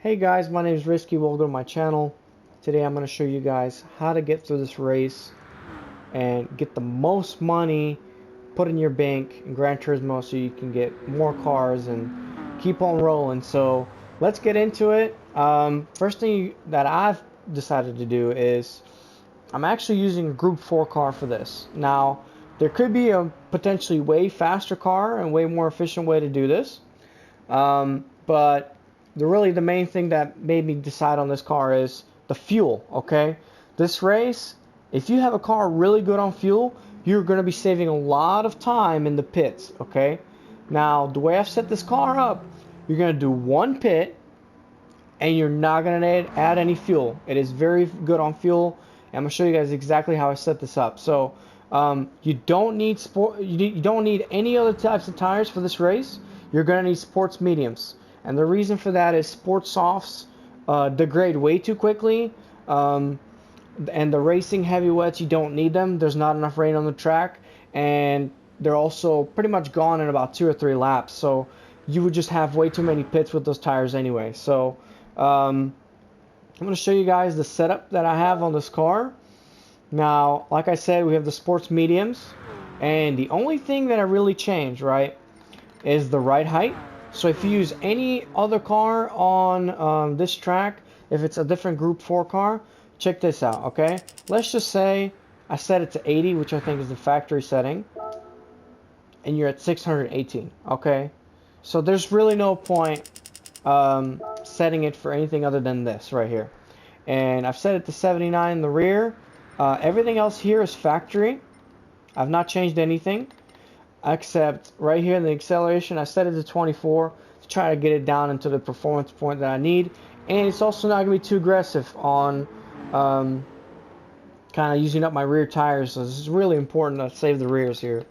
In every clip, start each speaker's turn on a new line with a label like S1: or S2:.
S1: Hey guys, my name is Risky. Welcome to my channel. Today I'm going to show you guys how to get through this race and get the most money put in your bank in Gran Turismo so you can get more cars and keep on rolling. So let's get into it. First thing that I've decided to do is I'm actually using a Group 4 car for this. Now there could be a potentially way faster car and way more efficient way to do this. But the main thing that made me decide on this car is the fuel, okay? This race, if you have a car really good on fuel, you're going to be saving a lot of time in the pits, okay? Now, the way I've set this car up, you're going to do one pit, and you're not going to add any fuel. It is very good on fuel, and I'm going to show you guys exactly how I set this up. So, you don't need any other types of tires for this race. You're going to need sports mediums. And the reason for that is sports softs degrade way too quickly, and the racing heavyweights, you don't need them. There's not enough rain on the track, and they're also pretty much gone in about 2 or 3 laps. So you would just have way too many pits with those tires anyway. So I'm going to show you guys the setup that I have on this car. Now, like I said, we have the sports mediums, and the only thing that I really changed, right, is the ride height. So if you use any other car on this track, if it's a different Group 4 car, check this out, okay? Let's just say I set it to 80, which I think is the factory setting, and you're at 618, okay? So there's really no point setting it for anything other than this right here. And I've set it to 79 in the rear. Everything else here is factory. I've not changed anything. Except right here in the acceleration, I set it to 24 to try to get it down into the performance point that I need. And it's also not going to be too aggressive on kind of using up my rear tires. So this is really important to save the rears here.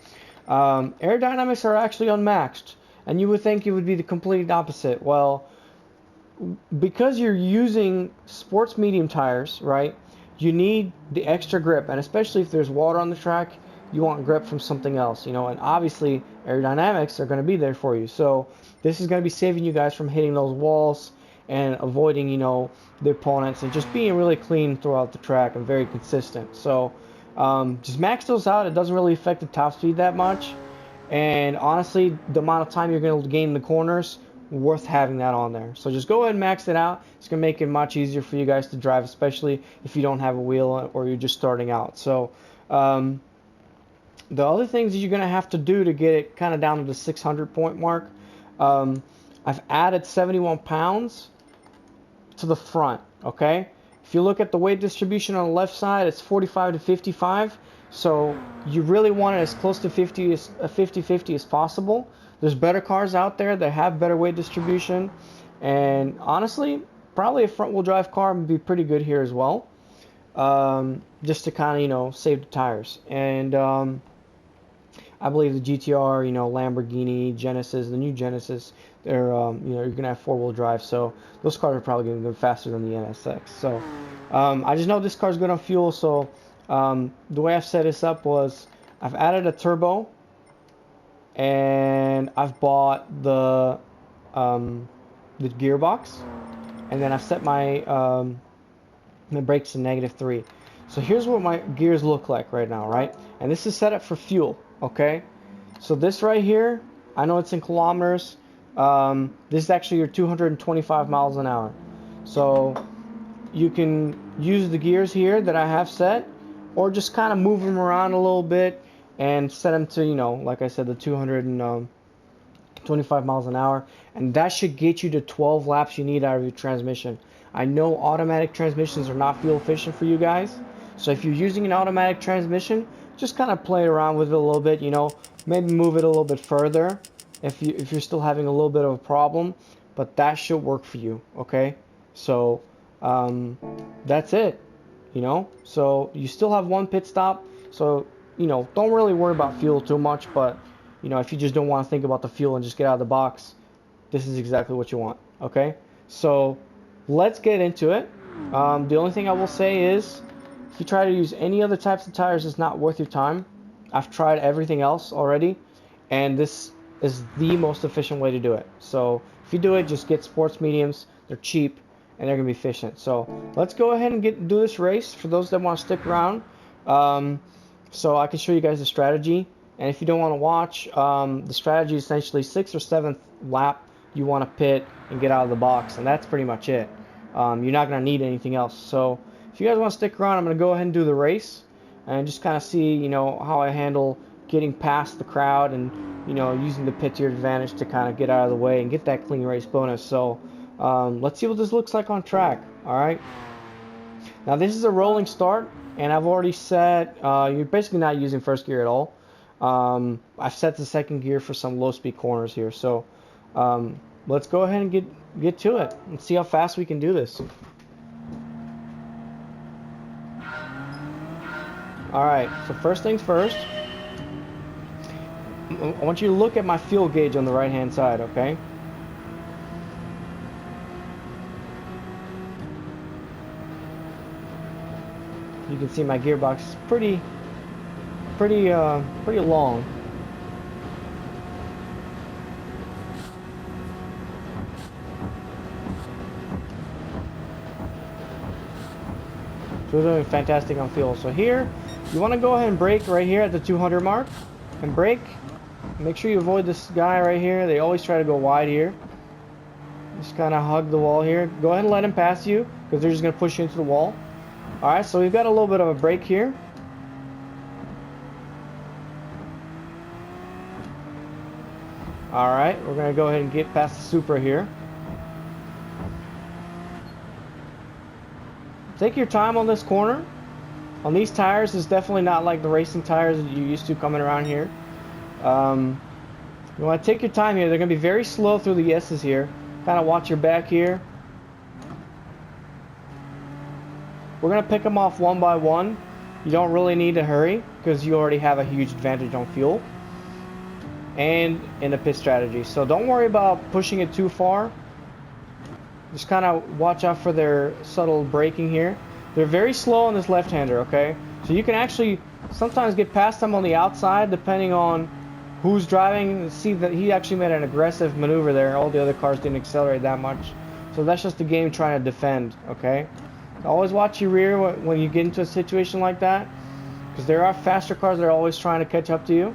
S1: Aerodynamics are actually unmaxed. And you would think it would be the complete opposite. Well, because you're using sports medium tires, right, you need the extra grip. And especially if there's water on the track, you want grip from something else, you know, and obviously aerodynamics are going to be there for you. So this is going to be saving you guys from hitting those walls and avoiding, you know, the opponents and just being really clean throughout the track and very consistent. So just max those out. It doesn't really affect the top speed that much. And honestly, the amount of time you're going to gain the corners, worth having that on there. So just go ahead and max it out. It's going to make it much easier for you guys to drive, especially if you don't have a wheel or you're just starting out. So the other things that you're going to have to do to get it kind of down to the 600 point mark, I've added 71 pounds to the front, okay? If you look at the weight distribution on the left side, it's 45 to 55, so you really want it as close to 50-50 as possible. There's better cars out there that have better weight distribution, and honestly, probably a front-wheel drive car would be pretty good here as well, just to kind of, you know, save the tires. And I believe the GTR, you know, Lamborghini, Genesis, the new Genesis, they're, you know, you're going to have 4-wheel drive, so those cars are probably going to go faster than the NSX. So I just know this car's good on fuel, so the way I've set this up was I've added a turbo, and I've bought the gearbox, and then I've set my brakes to -3. So here's what my gears look like right now, right? And this is set up for fuel. Okay, so this right here, I know it's in kilometers. This is actually your 225 miles an hour. So you can use the gears here that I have set, or just kind of move them around a little bit and set them to, you know, like I said, the 225 miles an hour. And that should get you to 12 laps you need out of your transmission. I know automatic transmissions are not fuel efficient for you guys. So if you're using an automatic transmission, just kind of play around with it a little bit, you know, maybe move it a little bit further if you're still having a little bit of a problem, but that should work for you, okay? So that's it, you know. So you still have one pit stop, so, you know, don't really worry about fuel too much, but, you know, if you just don't want to think about the fuel and just get out of the box, this is exactly what you want, okay? So let's get into it. The only thing I will say is, if you try to use any other types of tires, it's not worth your time. I've tried everything else already, and this is the most efficient way to do it. So If you do it, just get sports mediums. They're cheap and they're gonna be efficient. So let's go ahead and do this race for those that want to stick around. So I can show you guys the strategy. And if you don't want to watch, the strategy is essentially 6th or 7th lap you want to pit and get out of the box, and that's pretty much it. You're not going to need anything else. So if you guys want to stick around, I'm going to go ahead and do the race and just kind of see, you know, how I handle getting past the crowd and, you know, using the pit to your advantage to kind of get out of the way and get that clean race bonus. So let's see what this looks like on track. All right. Now this is a rolling start, and I've already set. You're basically not using first gear at all. I've set the second gear for some low speed corners here. So let's go ahead and get to it and see how fast we can do this. Alright, so first things first, I want you to look at my fuel gauge on the right hand side, okay? You can see my gearbox is pretty long. So we're doing fantastic on fuel. So here, you want to go ahead and brake right here at the 200 mark, and brake. Make sure you avoid this guy right here. They always try to go wide here. Just kind of hug the wall here. Go ahead and let him pass you, because they're just going to push you into the wall. Alright, so we've got a little bit of a brake here. Alright, we're going to go ahead and get past the Supra here. Take your time on this corner. On these tires, it's definitely not like the racing tires that you're used to coming around here. You want to take your time here. They're going to be very slow through the S's here. Kind of watch your back here. We're going to pick them off one by one. You don't really need to hurry because you already have a huge advantage on fuel and in the pit strategy. So don't worry about pushing it too far. Just kind of watch out for their subtle braking here. They're very slow on this left-hander, okay? So you can actually sometimes get past them on the outside depending on who's driving. See that he actually made an aggressive maneuver there. All the other cars didn't accelerate that much. So that's just the game trying to defend, okay? Always watch your rear when you get into a situation like that, because there are faster cars that are always trying to catch up to you.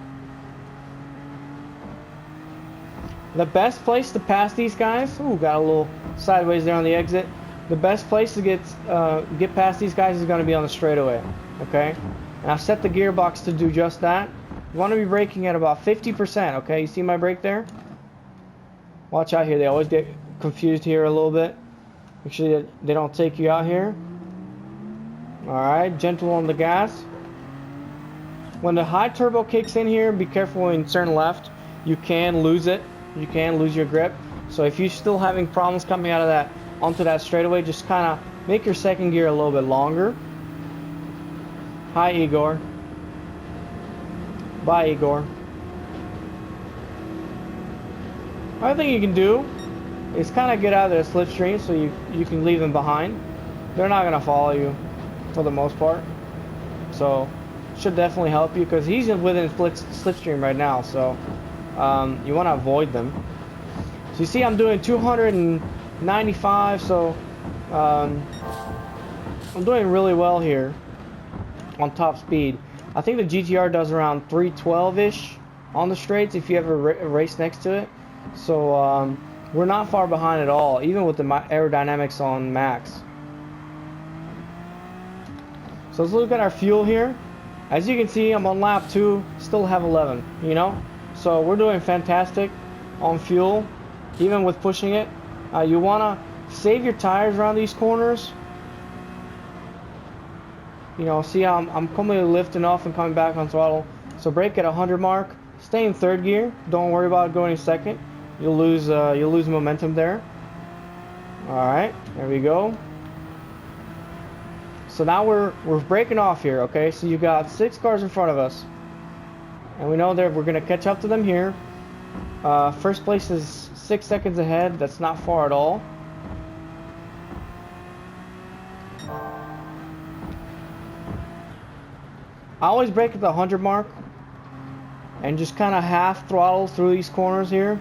S1: The best place to pass these guys, ooh, got a little sideways there on the exit. The best place to get past these guys is going to be on the straightaway, okay? And I've set the gearbox to do just that. You want to be braking at about 50%, okay? You see my brake there? Watch out here. They always get confused here a little bit. Make sure that they don't take you out here. Alright, gentle on the gas. When the high turbo kicks in here, be careful when you turn left. You can lose it. You can lose your grip. So if you're still having problems coming out of that onto that straightaway, just kind of make your second gear a little bit longer. Hi, Igor. Bye, Igor. Another thing you can do is kind of get out of their slipstream so you can leave them behind. They're not going to follow you for the most part. So should definitely help you because he's within slipstream right now. So you want to avoid them. So you see I'm doing 295, so I'm doing really well here on top speed. I think the GTR does around 312-ish on the straights if you ever race next to it. So we're not far behind at all, even with the aerodynamics on max. So let's look at our fuel here. As you can see, I'm on lap 2, still have 11, you know? So we're doing fantastic on fuel, even with pushing it. You want to save your tires around these corners. You know, see how I'm completely lifting off and coming back on throttle. So brake at 100 mark. Stay in third gear. Don't worry about going second. You'll lose momentum there. All right, there we go. So now we're breaking off here. Okay, so you got 6 cars in front of us, and we know that we're gonna catch up to them here. First place is 6 seconds ahead. That's not far at all. I always brake at the 100 mark and just kind of half throttle through these corners here.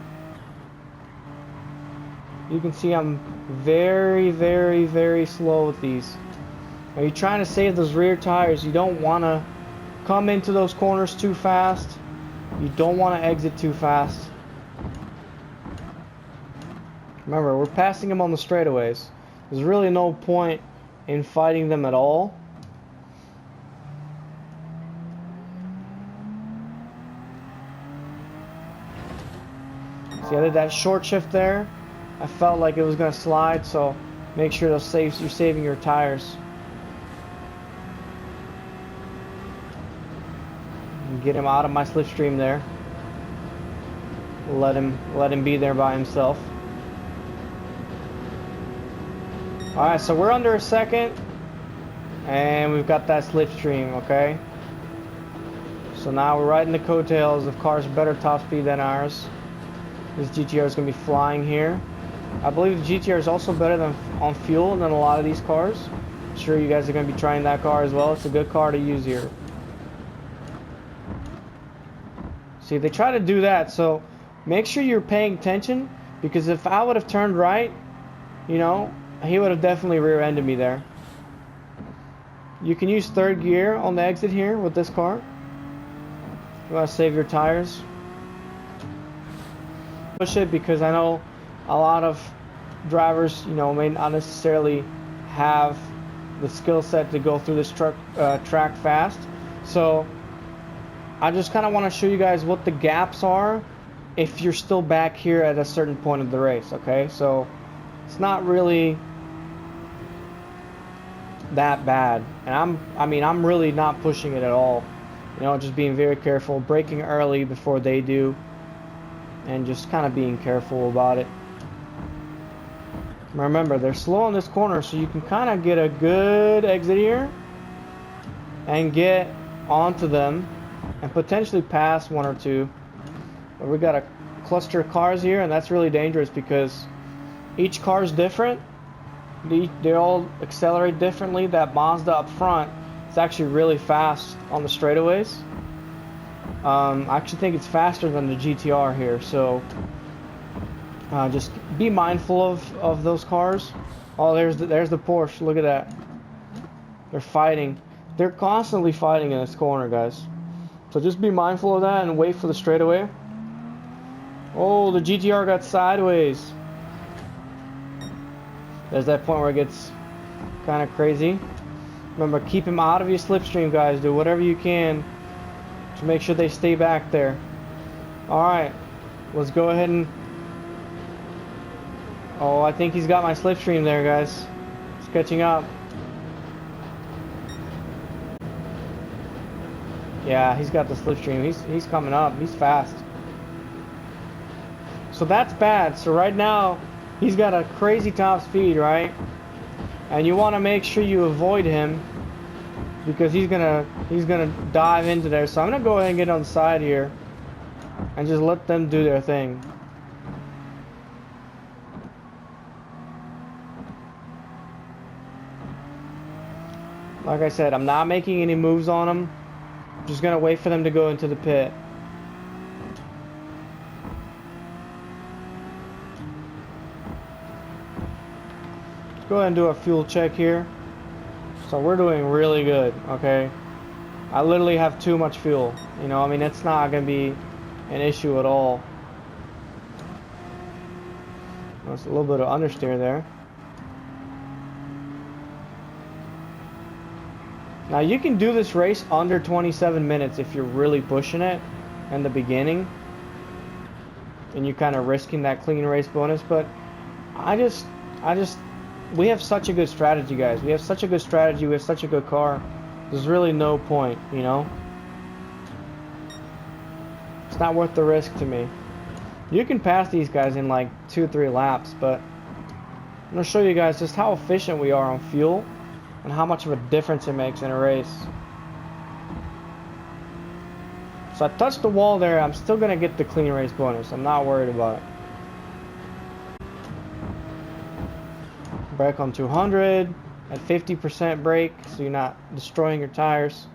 S1: You can see I'm very, very, very slow with these. Are you trying to save those rear tires? You don't want to come into those corners too fast. You don't want to exit too fast. Remember, we're passing them on the straightaways. There's really no point in fighting them at all. See, I did that short shift there. I felt like it was going to slide, so make sure you're saving your tires. Get him out of my slipstream there. Let him be there by himself. Alright, so we're under a second, and we've got that slipstream, okay? So now we're riding the coattails of cars with better top speed than ours. This GTR is going to be flying here. I believe the GTR is also better than on fuel than a lot of these cars. I'm sure you guys are going to be trying that car as well. It's a good car to use here. See, they try to do that, so make sure you're paying attention, because if I would have turned right, you know, he would have definitely rear-ended me there. You can use third gear on the exit here with this car. You want to save your tires. Push it, because I know a lot of drivers, you know, may not necessarily have the skill set to go through this track fast. So I just kind of want to show you guys what the gaps are if you're still back here at a certain point of the race, okay? So it's not really that bad, and I'm really not pushing it at all, you know, just being very careful, braking early before they do, and just kind of being careful about it. Remember, they're slow on this corner, so you can kind of get a good exit here and get onto them and potentially pass one or two. But we got a cluster of cars here, and that's really dangerous because each car is different. They all accelerate differently. That Mazda up front is actually really fast on the straightaways. I actually think it's faster than the GTR here, so just be mindful of those cars. Oh, there's the Porsche. Look at that. They're fighting. They're constantly fighting in this corner, guys. So just be mindful of that and wait for the straightaway. Oh, the GTR got sideways. There's that point where it gets kind of crazy. Remember, keep him out of your slipstream, guys. Do whatever you can to make sure they stay back there. Alright, let's go ahead and... Oh, I think he's got my slipstream there, guys. It's catching up. Yeah, he's got the slipstream. He's coming up. He's fast. So that's bad. So right now, he's got a crazy top speed, right? And you want to make sure you avoid him, because he's gonna dive into there. So I'm gonna go ahead and get on the side here and just let them do their thing. Like I said, I'm not making any moves on them. I'm just gonna wait for them to go into the pit. Go ahead and do a fuel check here. So we're doing really good, okay? I literally have too much fuel. You know, I mean, it's not gonna be an issue at all. That's a little bit of understeer there. Now you can do this race under 27 minutes if you're really pushing it in the beginning, and you're kind of risking that clean race bonus. But we have such a good strategy, guys. We have such a good strategy. We have such a good car. There's really no point, you know. It's not worth the risk to me. You can pass these guys in like 2 or 3 laps, but I'm gonna show you guys just how efficient we are on fuel and how much of a difference it makes in a race. So I touched the wall there. I'm still gonna get the clean race bonus. I'm not worried about it. Brake on 200 at 50% brake, so you're not destroying your tires.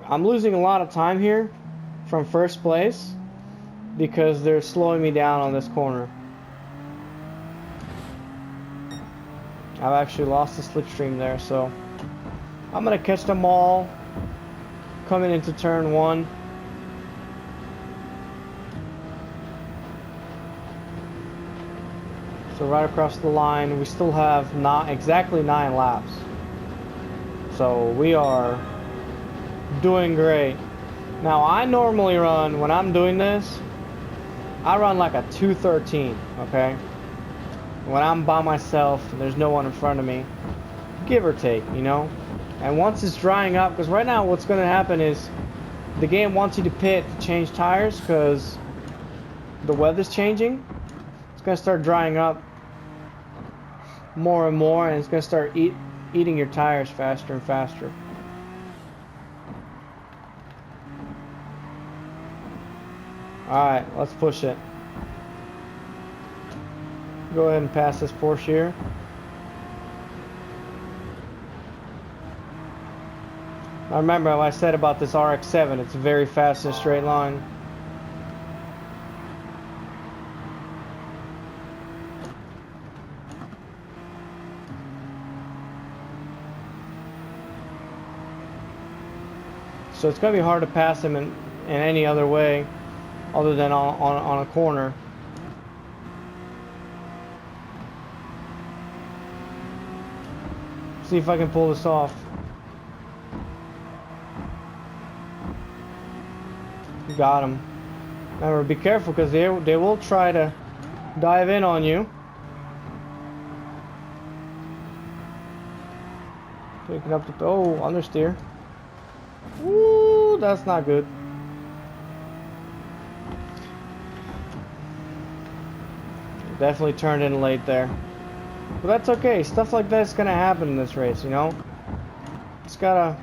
S1: I'm losing a lot of time here from first place because they're slowing me down on this corner. I've actually lost the slipstream there, so I'm gonna catch them all coming into turn 1. So right across the line, we still have not exactly 9 laps. So we are doing great. Now I normally run, when I'm doing this, I run like a 2:13, okay? When I'm by myself, there's no one in front of me, give or take, you know? And once it's drying up, because right now what's going to happen is the game wants you to pit to change tires because the weather's changing. It's going to start drying up more and more, and it's going to start eating your tires faster and faster. Alright, let's push it. Go ahead and pass this Porsche here. Now remember what I said about this RX-7, it's very fast in a straight line. So it's going to be hard to pass him in any other way other than on a corner. See if I can pull this off. Got him. Remember, be careful because they will try to dive in on you. Taking up the understeer. Ooh, that's not good. Definitely turned in late there. But that's okay. Stuff like that's gonna happen in this race, you know? It's gotta...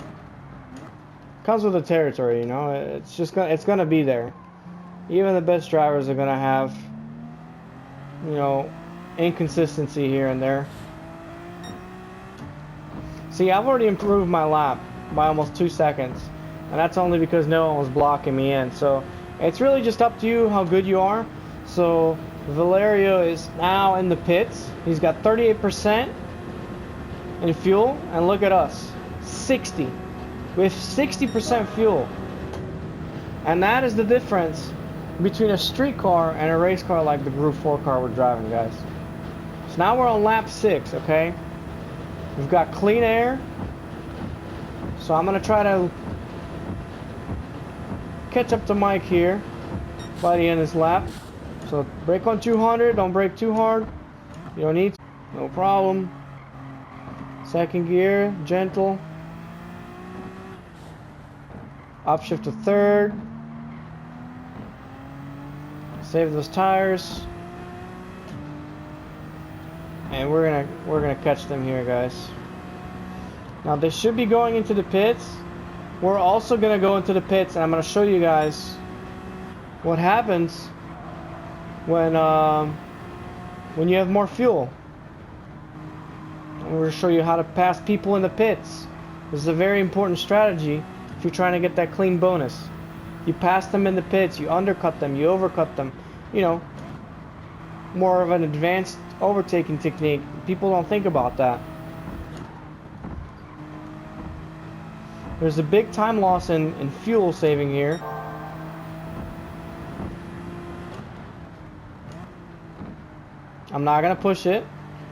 S1: comes with the territory, you know? It's gonna be there. Even the best drivers are gonna have, you know, inconsistency here and there. See, I've already improved my lap by almost 2 seconds, and that's only because no one was blocking me in. So it's really just up to you how good you are. So Valerio is now in the pits. He's got 38% in fuel, and look at us, 60 with 60% fuel. And that is the difference between a street car and a race car like the Group 4 car we're driving, guys. So now we're on lap 6, okay? We've got clean air. So I'm gonna try to catch up to Mike here by the end of this lap. So brake on 200, don't brake too hard. You don't need to, no problem. Second gear, gentle. Upshift to third. Save those tires. And we're gonna catch them here, guys. Now they should be going into the pits. We're also gonna go into the pits, and I'm gonna show you guys what happens when you have more fuel. And we're gonna show you how to pass people in the pits. This is a very important strategy if you're trying to get that clean bonus. You pass them in the pits, you undercut them, you overcut them. You know, more of an advanced overtaking technique. People don't think about that. There's a big time loss in fuel saving here. I'm not gonna push it.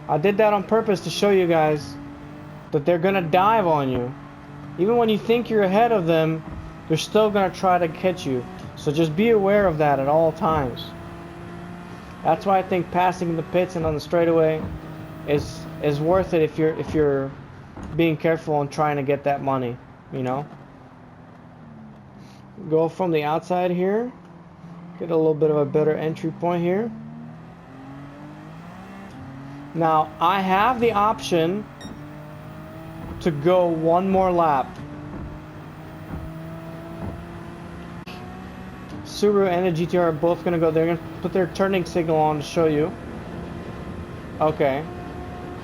S1: I did that on purpose to show you guys that they're gonna dive on you. Even when you think you're ahead of them, they're still gonna try to catch you. So just be aware of that at all times. That's why I think passing in the pits and on the straightaway is worth it if you're being careful and trying to get that money, you know. Go from the outside here. Get a little bit of a better entry point here. Now I have the option to go one more lap. Subaru and the GTR are both gonna go. They're gonna put their turning signal on to show you. Okay,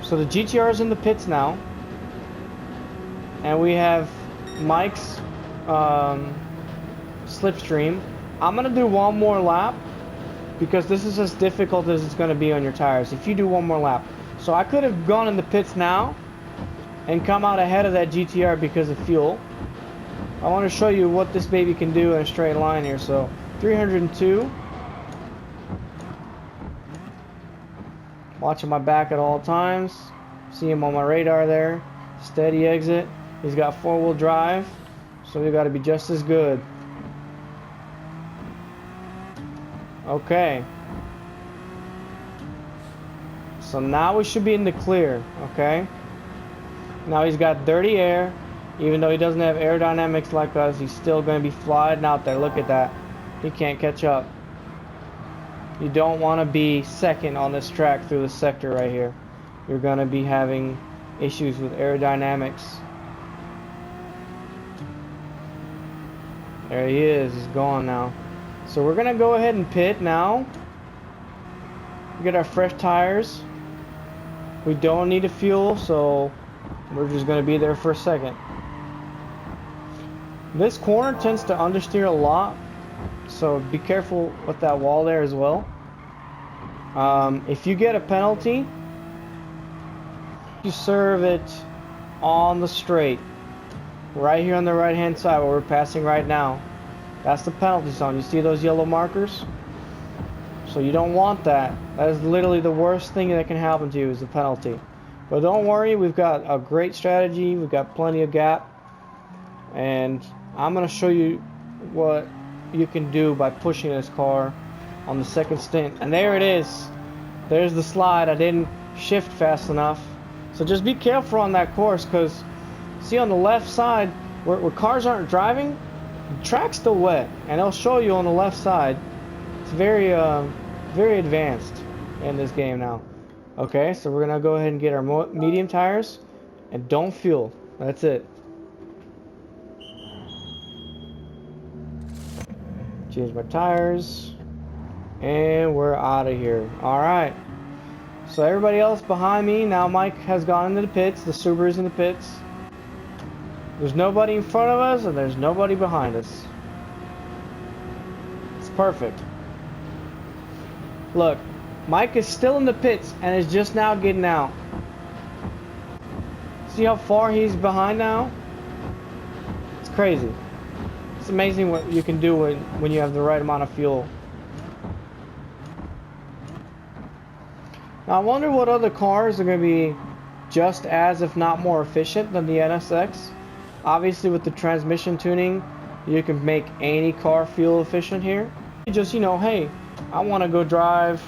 S1: so the GTR is in the pits now, and we have Mike's slipstream. I'm gonna do one more lap because this is as difficult as it's gonna be on your tires if you do one more lap. So I could have gone in the pits now and come out ahead of that GTR because of fuel. I want to show you what this baby can do in a straight line here. So 302. Watching my back at all times. See him on my radar there. Steady exit. He's got 4-wheel drive, so we got to be just as good. Okay. So now we should be in the clear, okay? Now he's got dirty air. Even though he doesn't have aerodynamics like us, he's still going to be flying out there. Look at that. He can't catch up. You don't want to be second on this track through this sector right here. You're going to be having issues with aerodynamics. There he is. He's gone now. So we're going to go ahead and pit now. Get our fresh tires. We don't need a fuel, so we're just going to be there for a second. This corner tends to understeer a lot, so be careful with that wall there as well. If you get a penalty, you serve it on the straight, right here on the right hand side where we're passing right now. That's the penalty zone. You see those yellow markers? So you don't want that. That is literally the worst thing that can happen to you, is a penalty. But don't worry, we've got a great strategy. We've got plenty of gap, and I'm going to show you what you can do by pushing this car on the second stint. And there it is. There's the slide. I didn't shift fast enough. So just be careful on that course, because see on the left side where cars aren't driving, the track's still wet, and it'll show you on the left side. It's very very advanced in this game now. Okay, so we're gonna go ahead and get our medium tires, and don't fuel. That's it. Change my tires, and we're out of here. Alright, so everybody else behind me, now Mike has gone into the pits. The Subaru's in the pits. There's nobody in front of us, and there's nobody behind us. It's perfect. Look, Mike is still in the pits and is just now getting out. See how far he's behind now? It's crazy. It's amazing what you can do when you have the right amount of fuel. Now I wonder what other cars are going to be just as, if not more efficient than the NSX. Obviously with the transmission tuning, you can make any car fuel efficient here. You just, you know, hey, I want to go drive,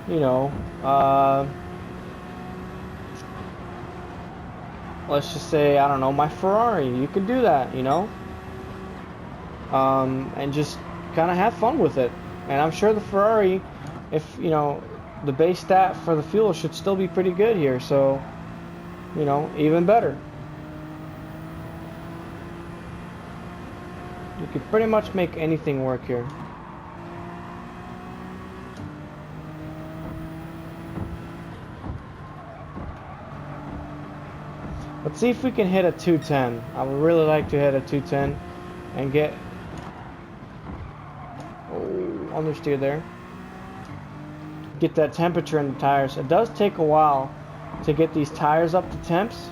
S1: you know, let's just say, I don't know, my Ferrari. You can do that, you know, and just kind of have fun with it. And I'm sure the Ferrari, if, you know, the base stat for the fuel should still be pretty good here, so, you know, even better. You can pretty much make anything work here. Let's see if we can hit a 210. I would really like to hit a 210 and get... Oh, understeer there. Get that temperature in the tires. It does take a while to get these tires up to temps.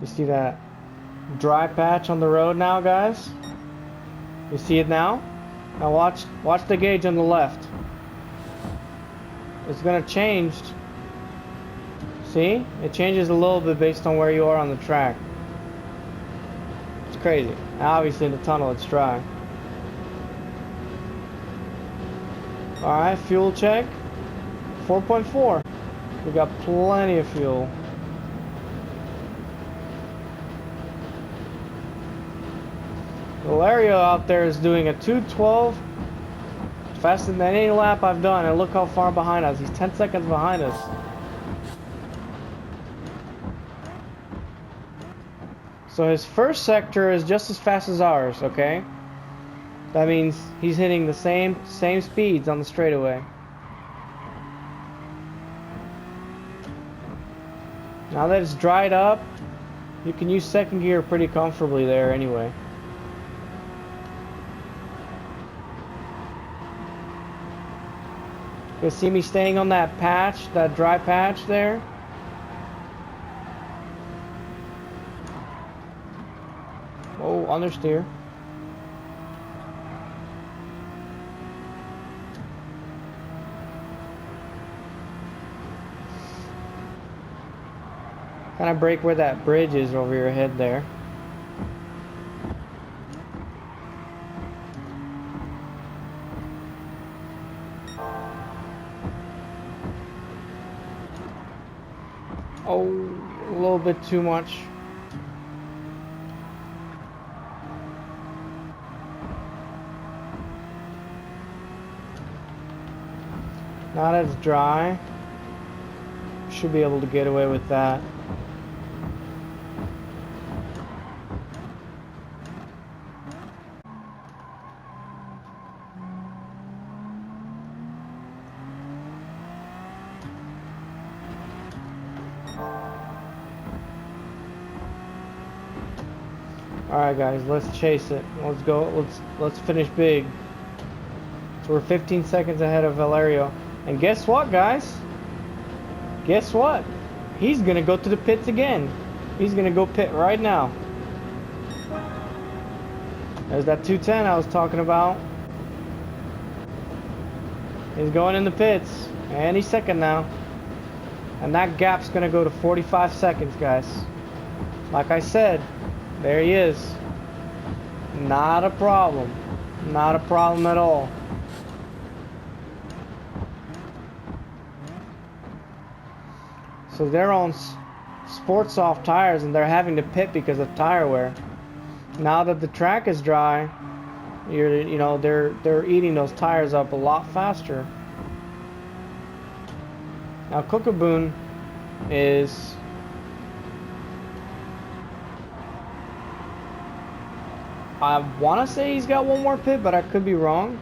S1: You see that dry patch on the road now, guys? You see it now? Now watch the gauge on the left. It's gonna change. See? It changes a little bit based on where you are on the track. It's crazy. Now obviously in the tunnel it's dry. Alright, fuel check. 4.4. We got plenty of fuel. Valerio out there is doing a 212, faster than any lap I've done, and look how far behind us. He's 10 seconds behind us. So his first sector is just as fast as ours, okay? That means he's hitting the same speeds on the straightaway. Now that it's dried up, you can use second gear pretty comfortably there anyway. You see me staying on that patch, that dry patch there? Oh, understeer. Kind of brake where that bridge is over your head there. Oh, a little bit too much. Now that it's dry, should be able to get away with that. Alright guys, let's chase it. Let's go. Let's finish big. So we're 15 seconds ahead of Valerio. And guess what, guys? Guess what? He's gonna go to the pits again. He's gonna go pit right now. There's that 210 I was talking about. He's going in the pits. And he's second now. And that gap's gonna go to 45 seconds, guys. Like I said, there he is. Not a problem. Not a problem at all. So they're on sport soft tires and they're having to pit because of tire wear. Now that the track is dry, they're eating those tires up a lot faster. Now Cookaboo is I want to say he's got one more pit, but I could be wrong.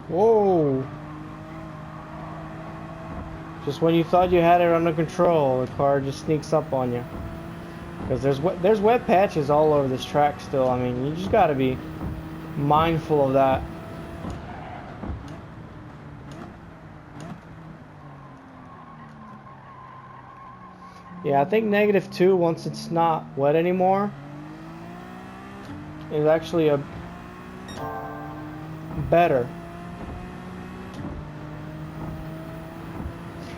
S1: Whoa! Just when you thought you had it under control, the car just sneaks up on you. Because there's wet patches all over this track still. I mean, you just gotta be mindful of that. Yeah, I think -2 once it's not wet anymore is actually a better.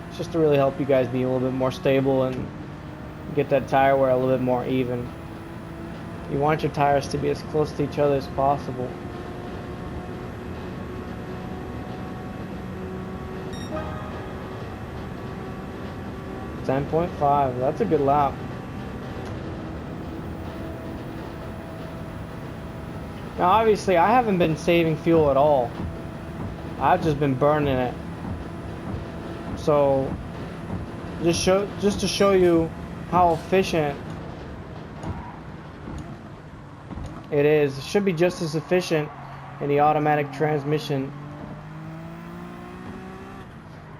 S1: It's just to really help you guys be a little bit more stable and get that tire wear a little bit more even. You want your tires to be as close to each other as possible. .5, that's a good lap. Now obviously I haven't been saving fuel at all. I've just been burning it. So just to show you how efficient it is. It should be just as efficient in the automatic transmission.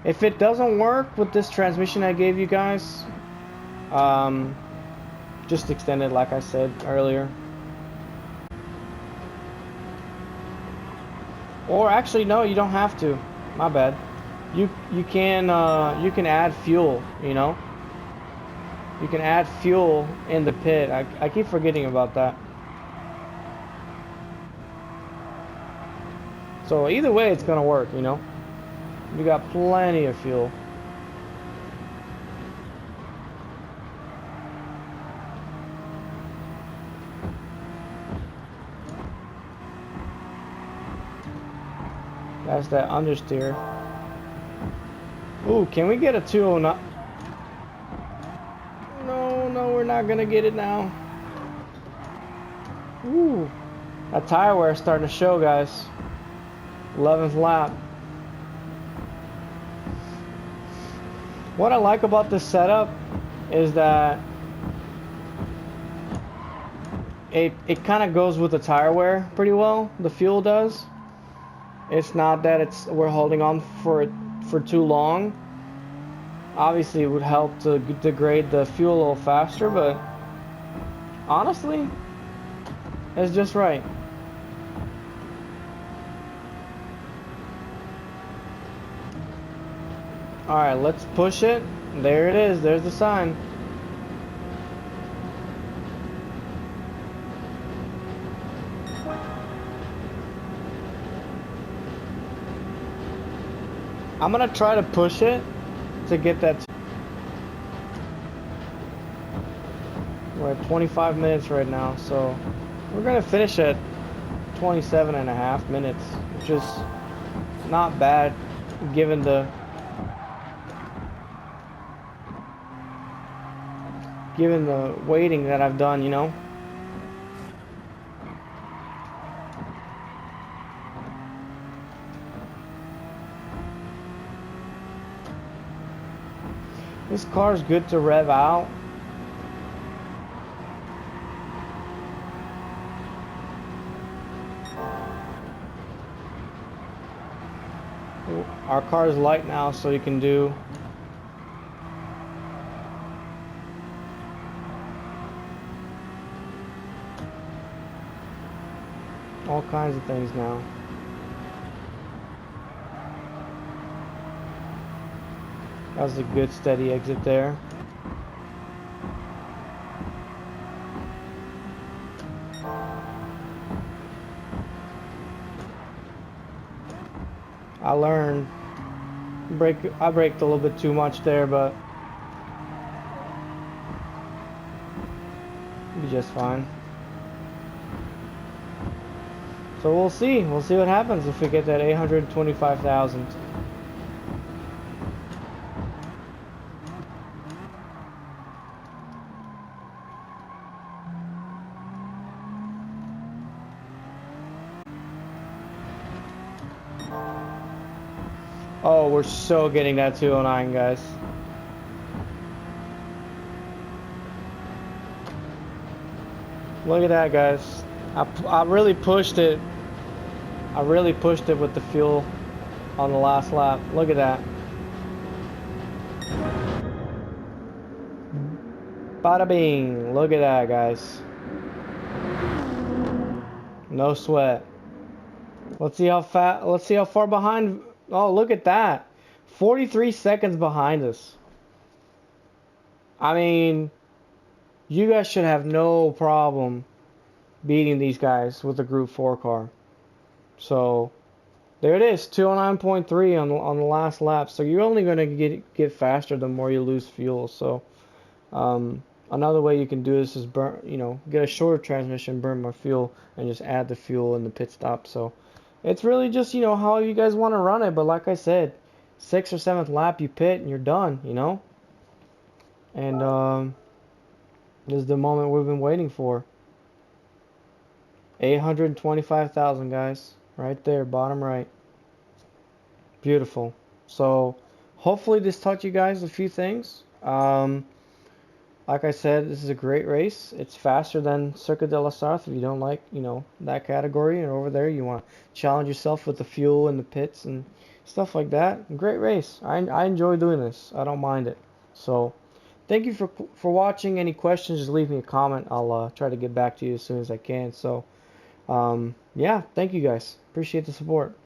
S1: If it doesn't work with this transmission I gave you guys, just extend it like I said earlier. Or actually no, you don't have to. My bad. You can add fuel, you know. You can add fuel in the pit. I keep forgetting about that. So either way it's gonna work, you know. You got plenty of fuel. That's that understeer. Ooh, can we get a 209? No, we're not gonna get it now. Ooh, that tire wear is starting to show, guys. 11th lap. What I like about this setup is that it kind of goes with the tire wear pretty well. The fuel does. It's not that we're holding on for it for too long. Obviously, it would help to degrade the fuel a little faster, but honestly, it's just right. Alright, let's push it. There it is. There's the sign. I'm gonna try to push it to get that. We're at 25 minutes right now, so we're gonna finish at 27.5 minutes, which is not bad given the waiting that I've done, you know. This car's good to rev out. Our car is light now, so you can do all kinds of things now. That was a good steady exit there. I learned I braked a little bit too much there, but be just fine. So we'll see what happens if we get that 825,000. Oh, we're so getting that 209, guys. Look at that, guys. I really pushed it. I really pushed it with the fuel on the last lap. Look at that. Bada bing. Look at that, guys. No sweat. Let's see how far behind. Oh, look at that. 43 seconds behind us. I mean, you guys should have no problem beating these guys with a Group 4 car. So, there it is. 209.3 on the last lap. So, you're only going to get faster the more you lose fuel. So, another way you can do this is get a shorter transmission, burn more fuel, and just add the fuel in the pit stop. So, it's really just, how you guys want to run it. But like I said, 6th or 7th lap, you pit and you're done, And this is the moment we've been waiting for. 825,000, guys. Right there, bottom right. Beautiful. So, hopefully this taught you guys a few things. Like I said, this is a great race. It's faster than Circuit de la Sarthe if you don't like, that category. And over there, you want to challenge yourself with the fuel and the pits and stuff like that. Great race. I enjoy doing this. I don't mind it. So, thank you for watching. Any questions, just leave me a comment. I'll try to get back to you as soon as I can. So, yeah, thank you guys. Appreciate the support.